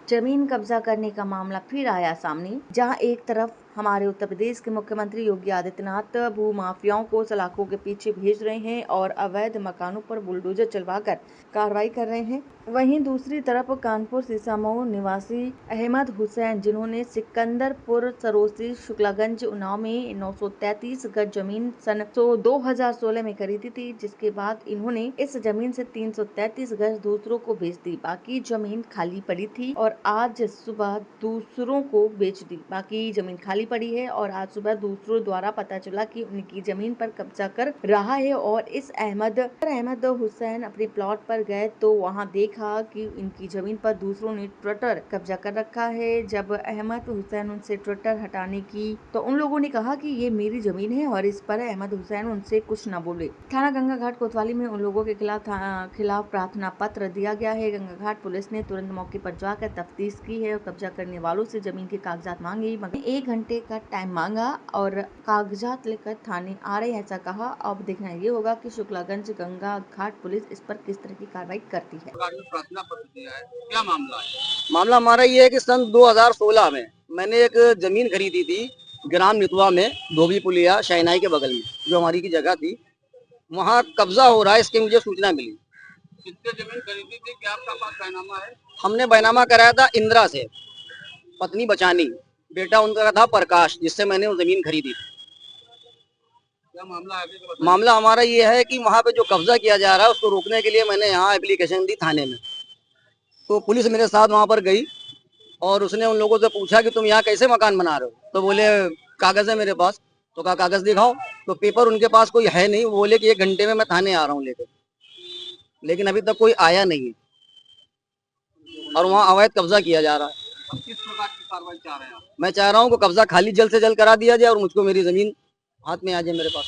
जमीन कब्जा करने का मामला फिर आया सामने, जहां एक तरफ हमारे उत्तर प्रदेश के मुख्यमंत्री योगी आदित्यनाथ भू माफियाओं को सलाखों के पीछे भेज रहे हैं और अवैध मकानों पर बुलडोजर चलवाकर कार्रवाई कर रहे हैं। वहीं दूसरी तरफ कानपुर सीसामऊ निवासी अहमद हुसैन, जिन्होंने सिकंदरपुर, सरोसी, शुक्लागंज, उन्नाव में 933 गज जमीन सन 2016 में खरीदी थी, जिसके बाद इन्होंने इस जमीन से 333 गज दूसरों को बेच दी। बाकी जमीन खाली पड़ी थी और आज सुबह दूसरों को बेच दी। बाकी जमीन खाली पड़ी है और आज सुबह दूसरों द्वारा पता चला कि उनकी जमीन पर कब्जा कर रहा है। और इस अहमद हुसैन अपने प्लॉट पर गए तो वहां देखा कि इनकी जमीन पर दूसरों ने ट्रैक्टर कब्जा कर रखा है। जब अहमद हुसैन उनसे ट्रैक्टर हटाने की तो उन लोगों ने कहा कि ये मेरी जमीन है और इस पर अहमद हुसैन उनसे कुछ न बोले। थाना गंगा घाट कोतवाली में उन लोगों के खिलाफ प्रार्थना पत्र दिया गया है। गंगा घाट पुलिस ने तुरंत मौके पर जाकर तफ्तीश की है और कब्जा करने वालों से जमीन के कागजात मांगे, मगर 1 घंटे का टाइम मांगा और कागजात लेकर थाने आ रहे हैं, ऐसा कहा। अब देखना ये होगा कि शुक्लागंज गंगा घाट पुलिस इस पर किस तरह की कार्रवाई करती है। प्रार्थना पत्र दिया है, क्या मामला है? मामला हमारा ये है कि सन 2016 में मैंने एक जमीन खरीदी थी ग्राम नितवा में, धोबी पुलिया शहनाई के बगल में, जो हमारी की जगह थी। वहाँ कब्जा हो रहा है, इसकी मुझे सूचना मिली। कितने जमीन खरीदी थी, क्या आपका पास बैनामा है? हमने बैनामा कराया था इंदिरा से, पत्नी बचानी, बेटा उनका था प्रकाश, जिससे मैंने वो जमीन खरीदी थी। क्या मामला है? मामला हमारा ये है कि वहाँ पे जो कब्जा किया जा रहा है उसको रोकने के लिए मैंने यहाँ एप्लीकेशन दी थाने में। तो पुलिस मेरे साथ वहाँ पर गई और उसने उन लोगों से पूछा कि तुम यहाँ कैसे मकान बना रहे हो, तो बोले कागज है मेरे पास। तो कहा कागज दिखाओ, तो पेपर उनके पास कोई है नहीं। वो बोले कि 1 घंटे में मैं थाने आ रहा हूँ लेकर, लेकिन अभी तक कोई आया नहीं है और वहाँ अवैध कब्जा किया जा रहा है। अब किस प्रकार की कार्रवाई चाह रहे हैं आप? मैं चाह रहा हूँ कि कब्जा खाली जल्द से जल्द करा दिया जाए और मुझको मेरी जमीन हाथ में आ जाए मेरे पास।